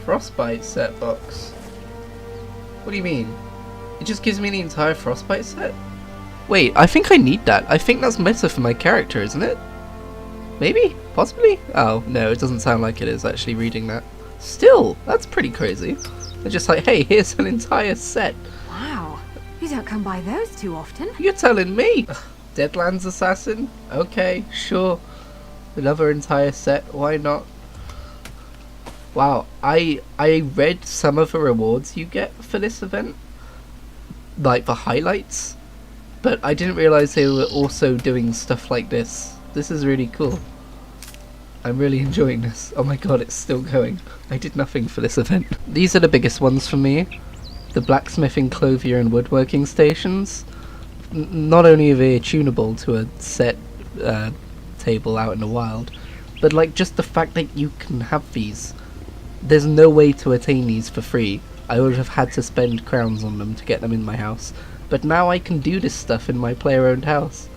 Frostbite set box. What do you mean? It just gives me the entire Frostbite set? Wait, I think I need that. I think that's meta for my character, isn't it? Maybe? Possibly? Oh, no, it doesn't sound like it is actually reading that. Still, that's pretty crazy. They're just like, hey, here's an entire set. Wow, you don't come by those too often. You're telling me? Deadlands Assassin? Okay, sure. Another entire set, why not? Wow, I read some of the rewards you get for this event. Like the highlights. But I didn't realise they were also doing stuff like this. This is really cool. I'm really enjoying this. Oh my god, it's still going. I did nothing for this event. These are the biggest ones for me. The blacksmithing, clothier and woodworking stations. Not only are they tunable to a set table out in the wild, but like just the fact that you can have these. There's no way to attain these for free. I would have had to spend crowns on them to get them in my house. But now I can do this stuff in my player-owned house.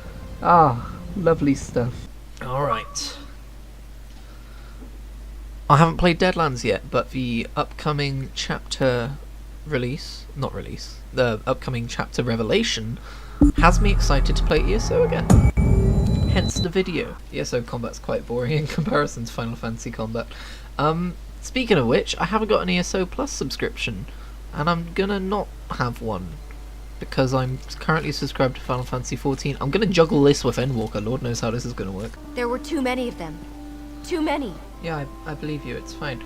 Ah, lovely stuff. Alright. I haven't played Deadlands yet, but the upcoming chapter the upcoming chapter revelation has me excited to play ESO again. Hence the video. ESO combat's quite boring in comparison to Final Fantasy combat. Speaking of which, I haven't got an ESO Plus subscription, and I'm gonna not have one, because I'm currently subscribed to Final Fantasy XIV. I'm gonna juggle this with Endwalker, Lord knows how this is gonna work. There were too many of them. Too many. Yeah, I believe you, it's fine.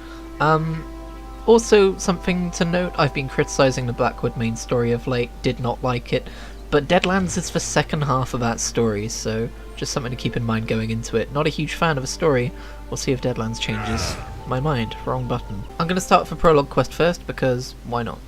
Also, something to note, I've been criticising the Blackwood main story of late, did not like it, but Deadlands is the second half of that story, so just something to keep in mind going into it. Not a huge fan of a story. We'll see if Deadlands changes my mind. Wrong button. I'm going to start with the prologue quest first, because why not?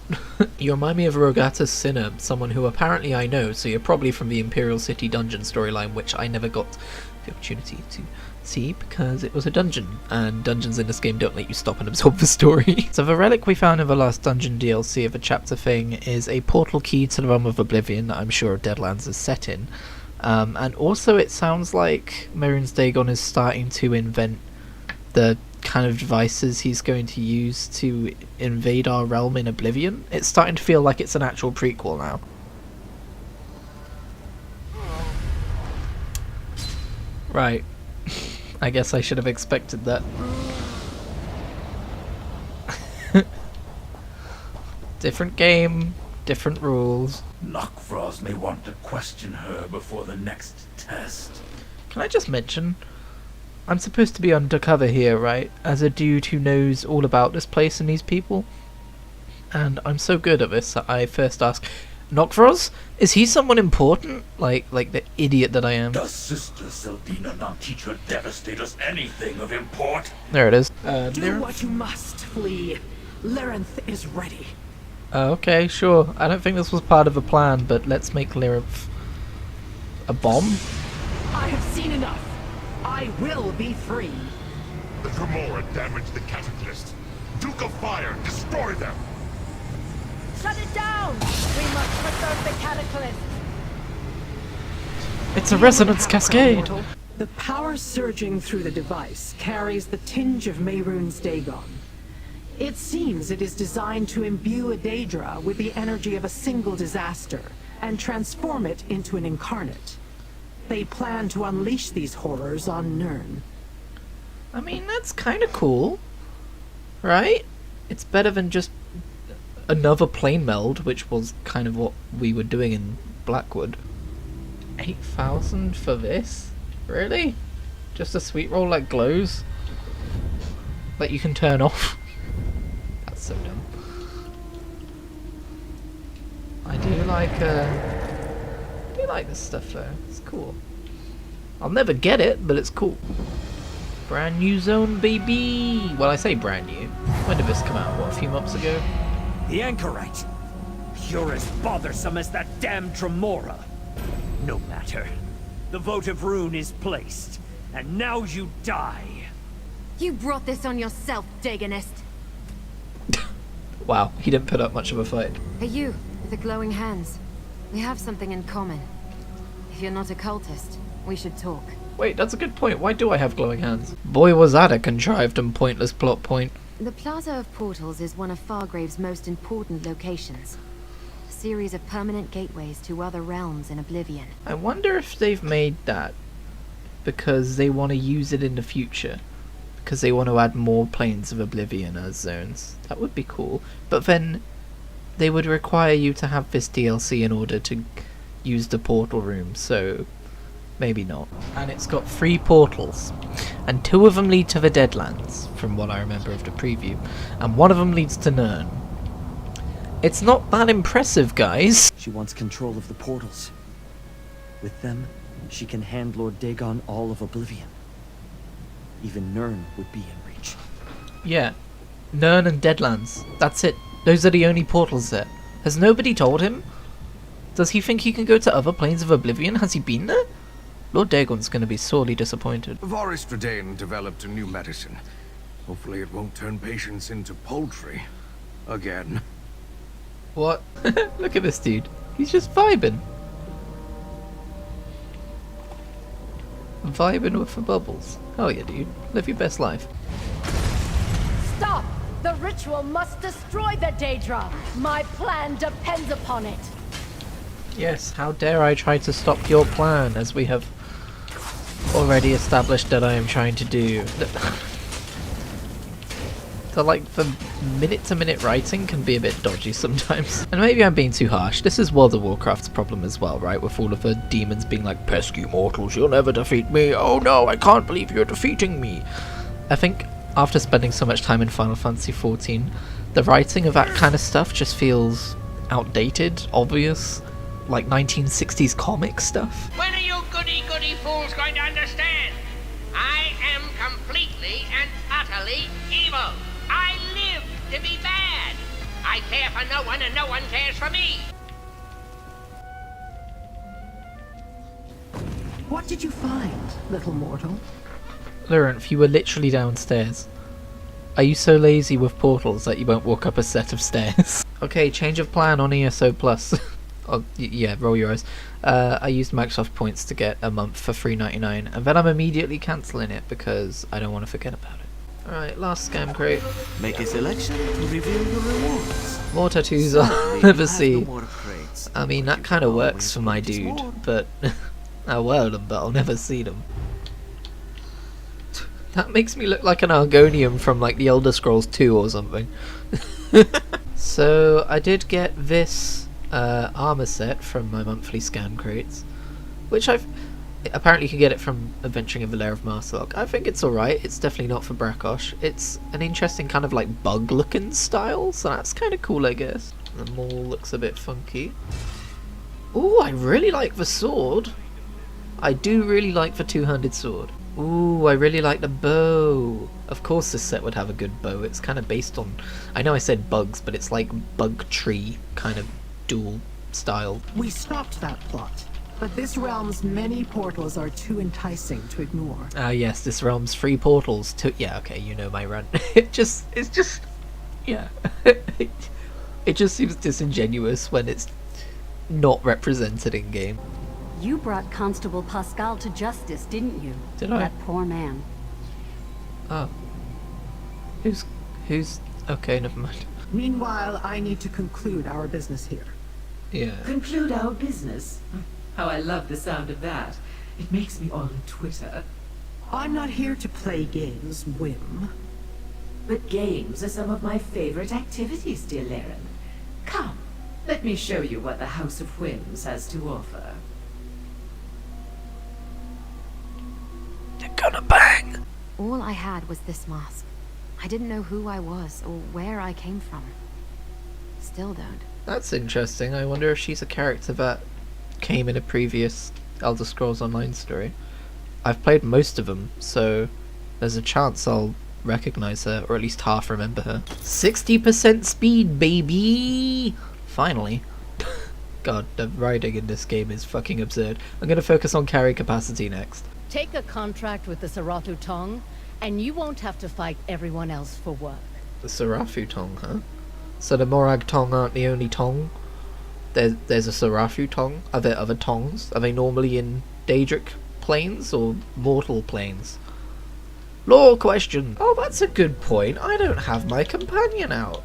You remind me of Rogata's Sinner, someone who apparently I know, so you're probably from the Imperial City dungeon storyline, which I never got the opportunity to see because it was a dungeon, and dungeons in this game don't let you stop and absorb the story. So the relic we found in the last dungeon DLC of the chapter thing is a portal key to the realm of Oblivion that I'm sure Deadlands is set in. And also it sounds like Mehrunes Dagon is starting to invent the kind of devices he's going to use to invade our realm in Oblivion. It's starting to feel like it's an actual prequel now. Right. I guess I should have expected that. Different game, different rules. Knockfrost may want to question her before the next test. Can I just mention, I'm supposed to be undercover here, right? As a dude who knows all about this place and these people. And I'm so good at this that I first ask, Knockfrost? Is he someone important? Like the idiot that I am. Does Sister Seldina not teach her devastators anything of import? There it is. Do what you must, flee. Lyranth is ready. Okay, sure. I don't think this was part of the plan, but let's make Lyranth a bomb? I have seen enough. I will be free. The Dremora damaged the Cataclysm. Duke of Fire, destroy them! Shut it down! We must preserve the Cataclysm. It's a resonance cascade! The power surging through the device carries the tinge of Mehrunes Dagon. It seems it is designed to imbue a Daedra with the energy of a single disaster and transform it into an incarnate. They plan to unleash these horrors on Nirn. I mean, that's kind of cool, right? It's better than just another plane meld, which was kind of what we were doing in Blackwood. 8,000 for this? Really? Just a sweet roll that glows? That you can turn off? That's so dumb. I do like this stuff though. It's cool. I'll never get it, but it's cool. Brand new zone, baby! Well, I say brand new. When did this come out? What, a few months ago? The Anchorite. You're as bothersome as that damn Dremora. No matter. The votive rune is placed, and now you die. You brought this on yourself, Dagonist. Wow, he didn't put up much of a fight. Are you, with the glowing hands? We have something in common. If you're not a cultist, we should talk. Wait, that's a good point. Why do I have glowing hands? Boy, was that a contrived and pointless plot point. The Plaza of Portals is one of Fargrave's most important locations. A series of permanent gateways to other realms in Oblivion. I wonder if they've made that because they want to use it in the future. Because they want to add more Planes of Oblivion as zones. That would be cool. But then they would require you to have this DLC in order to use the portal room, so maybe not. And it's got 3 portals, and 2 of them lead to the Deadlands, from what I remember of the preview, and 1 of them leads to Nirn. It's not that impressive, guys. She wants control of the portals. With them, she can hand Lord Dagon all of Oblivion. Even Nirn would be in reach. Yeah, Nirn and Deadlands. That's it. Those are the only portals there. Has nobody told him? Does he think he can go to other planes of Oblivion? Has he been there? Lord Dagon's going to be sorely disappointed. Varys Stradane developed a new medicine. Hopefully it won't turn patients into poultry. Again. What? Look at this dude. He's just vibing. Vibing with the bubbles. Oh yeah, dude. Live your best life. Stop! The ritual must destroy the Daedra! My plan depends upon it! Yes, how dare I try to stop your plan, as we have already established that I am trying to do. The minute-to-minute writing can be a bit dodgy sometimes. And maybe I'm being too harsh. This is World of Warcraft's problem as well, right? With all of the demons being like, pesky mortals, you'll never defeat me. Oh no, I can't believe you're defeating me. I think after spending so much time in Final Fantasy XIV, the writing of that kind of stuff just feels outdated, obvious, like 1960s comic stuff. When are you goody-goody fools going to understand? I am completely and utterly evil. I live to be bad. I care for no one and no one cares for me. What did you find, little mortal? Laurent, you were literally downstairs. Are you so lazy with portals that you won't walk up a set of stairs? Okay, change of plan on ESO Plus. Oh, yeah, roll your eyes. I used Microsoft points to get a month for $3.99, and then I'm immediately cancelling it because I don't want to forget about it. Alright, last scam crate. Make a selection to reveal your rewards. More tattoos I'll never see. I mean, that kind of works for my dude, but I'll wear them, but I'll never see them. That makes me look like an Argonian from like the Elder Scrolls 2 or something. So I did get this armor set from my monthly scam crates, which I've apparently you can get it from Adventuring in the Lair of Masterlock. I think it's alright. It's definitely not for Brakosh. It's an interesting kind of like bug looking style, so that's kind of cool, I guess. The maul looks a bit funky. Ooh, I really like the sword. I do really like the two-handed sword. Ooh, I really like the bow. Of course this set would have a good bow. It's kind of based on... I know I said bugs, but it's like bug tree kind of dual style. We stopped that plot, but this realm's many portals are too enticing to ignore. Ah yes, this realm's 3 portals. Yeah, okay, you know my run. It's just... Yeah. It just seems disingenuous when it's not represented in game. You brought Constable Pascal to justice, didn't you? Did I? That poor man. Oh. Who's... Okay, never mind. Meanwhile, I need to conclude our business here. Yeah. Conclude our business? How I love the sound of that. It makes me all in Twitter. I'm not here to play games, Whim. But games are some of my favorite activities, dear Laren. Come, let me show you what the House of Whims has to offer. They're gonna bang! All I had was this mask. I didn't know who I was or where I came from. Still don't. That's interesting. I wonder if she's a character that came in a previous Elder Scrolls Online story. I've played most of them, so there's a chance I'll recognize her, or at least half remember her. 60% speed, baby! Finally. God, the riding in this game is fucking absurd. I'm gonna focus on carry capacity next. Take a contract with the Sarathu Tong, and you won't have to fight everyone else for work. The Sarathu Tong, huh? So the Morag Tong aren't the only Tong? There's a Sarathu Tong? Are there other Tongs? Are they normally in Daedric planes or mortal planes? Lore question. Oh, that's a good point. I don't have my companion out.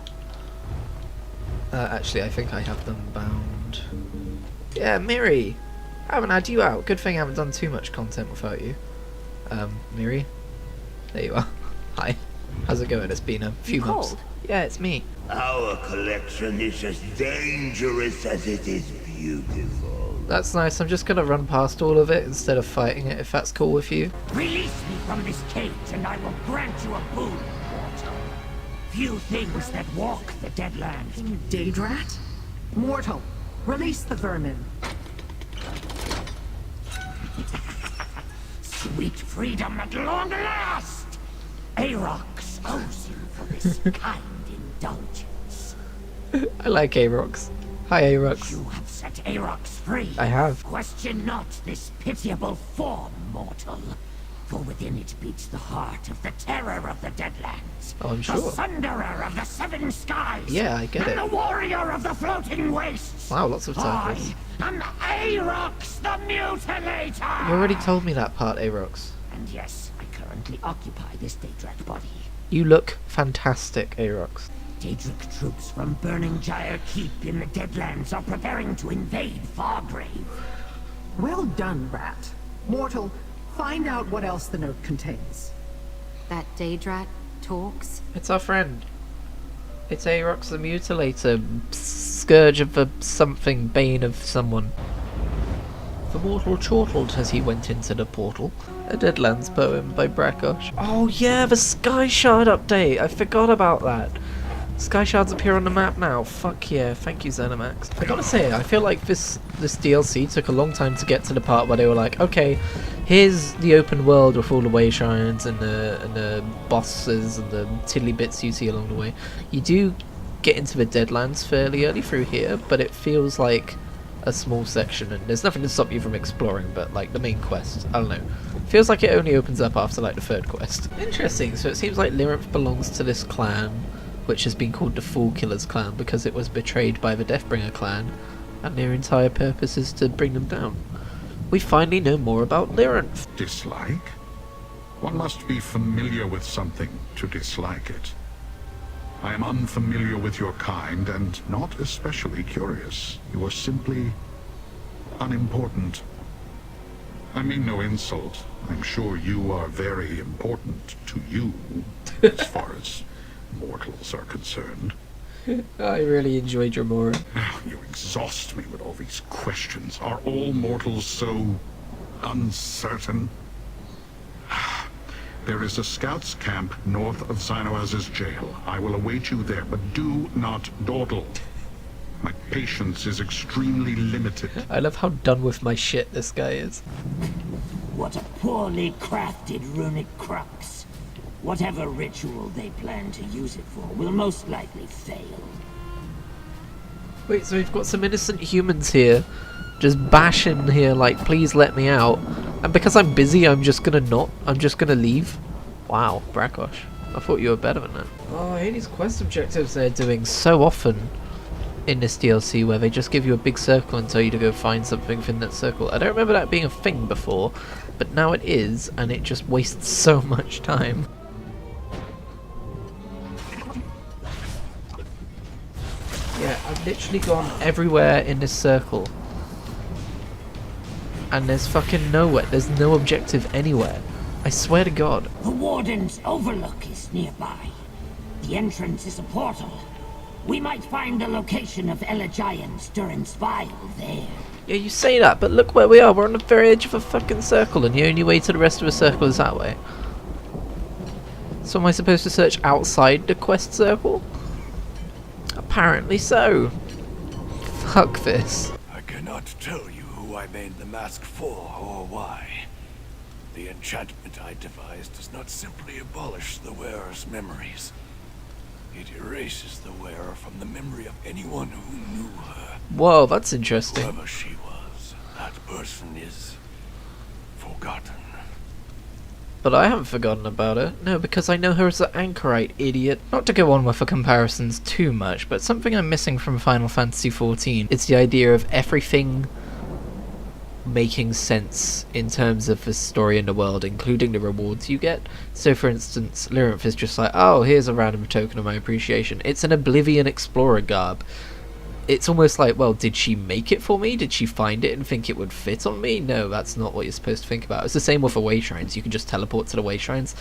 Actually, I think I have them bound. Yeah, Miri. I haven't had you out. Good thing I haven't done too much content without you. Miri? There you are. Hi. How's it going? It's been a few months. Yeah, it's me. Our collection is as dangerous as it is beautiful. That's nice. I'm just gonna run past all of it instead of fighting it, if that's cool with you. Release me from this cage, and I will grant you a boon, mortal. Few things that walk the Deadlands. Daedrat? Mortal, release the vermin. Sweet freedom at long last! Arox owes you for this kind indulgence. I like Arox. Hi, Arox. You have set Arox free. I have. Question not this pitiable form, mortal. For within it beats the heart of the terror of the Deadlands. Oh, I'm sure. The Sunderer of the Seven Skies. Yeah, I get it. And the Warrior of the Floating Wastes. Wow, lots of titles. I am Arox the Mutilator. You already told me that part, Arox. And yes, I currently occupy this Daedric body. You look fantastic, Arox. Daedric troops from Burning Gyre Keep in the Deadlands are preparing to invade Fargrave. Well done, Rat. Mortal, find out what else the note contains. That Daedrat talks? It's our friend. It's Arox the Mutilator, scourge of a something, bane of someone. The mortal chortled as he went into the portal. A Deadlands poem by Brakosh. Oh yeah, the Sky Shard update! I forgot about that. Sky Shards appear on the map now. Fuck yeah, thank you Zenimax. I gotta say, I feel like this DLC took a long time to get to the part where they were like, okay, here's the open world with all the way shrines and the bosses and the tiddly bits you see along the way. You do get into the Deadlands fairly early through here, but it feels like a small section, and there's nothing to stop you from exploring, but like the main quest, I don't know. Feels like it only opens up after like the third quest. Interesting, so it seems like Lyrinth belongs to this clan, which has been called the Fool Killers clan because it was betrayed by the Deathbringer clan, and their entire purpose is to bring them down. We finally know more about Lyrinth. Dislike? One must be familiar with something to dislike it. I am unfamiliar with your kind and not especially curious. You are simply unimportant. I mean no insult. I'm sure you are very important to you, as far as mortals are concerned. I really enjoy Dremora. You exhaust me with all these questions. Are all mortals so uncertain? There is a scouts camp north of Xynoaz's jail. I will await you there, but do not dawdle. My patience is extremely limited. I love how done with my shit this guy is. What a poorly crafted runic crux. Whatever ritual they plan to use it for will most likely fail. Wait, so we've got some innocent humans here, just bashing here like, please let me out. And because I'm busy, I'm just gonna leave? Wow, Brakosh. I thought you were better than that. Oh, I hate these quest objectives they're doing so often in this DLC where they just give you a big circle and tell you to go find something within that circle. I don't remember that being a thing before, but now it is, and it just wastes so much time. Yeah, I've literally gone everywhere in this circle. And there's fucking nowhere. There's no objective anywhere. I swear to God. The Warden's Overlook is nearby. The entrance is a portal. We might find the location of Elegian's Durin's Vial there. Yeah, you say that, but look where we are. We're on the very edge of a fucking circle, and the only way to the rest of the circle is that way. So am I supposed to search outside the quest circle? Apparently so. Fuck this. I cannot tell you who I made the mask for or why. The enchantment I devised does not simply abolish the wearer's memories. It erases the wearer from the memory of anyone who knew her. Whoa, that's interesting. Whoever she was, that person is forgotten. But I haven't forgotten about her. No, because I know her as the Anchorite, idiot. Not to go on with the comparisons too much, but something I'm missing from Final Fantasy XIV is the idea of everything making sense in terms of the story in the world, including the rewards you get. So for instance, Lyrinth is just like, oh, here's a random token of my appreciation. It's an Oblivion Explorer garb. It's almost like, well, did she make it for me? Did she find it and think it would fit on me? No, that's not what you're supposed to think about. It's the same with the way shrines. You can just teleport to the way shrines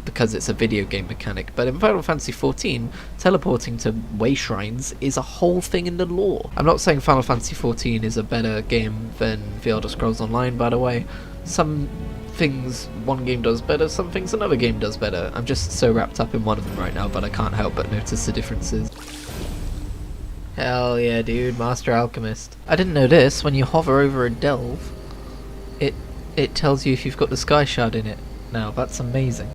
because it's a video game mechanic. But in Final Fantasy XIV, teleporting to way shrines is a whole thing in the lore. I'm not saying Final Fantasy XIV is a better game than The Elder Scrolls Online, by the way. Some things one game does better, some things another game does better. I'm just so wrapped up in one of them right now, but I can't help but notice the differences. Hell yeah, dude, Master Alchemist. I didn't know this, when you hover over a delve, it tells you if you've got the Sky Shard in it. Now, that's amazing.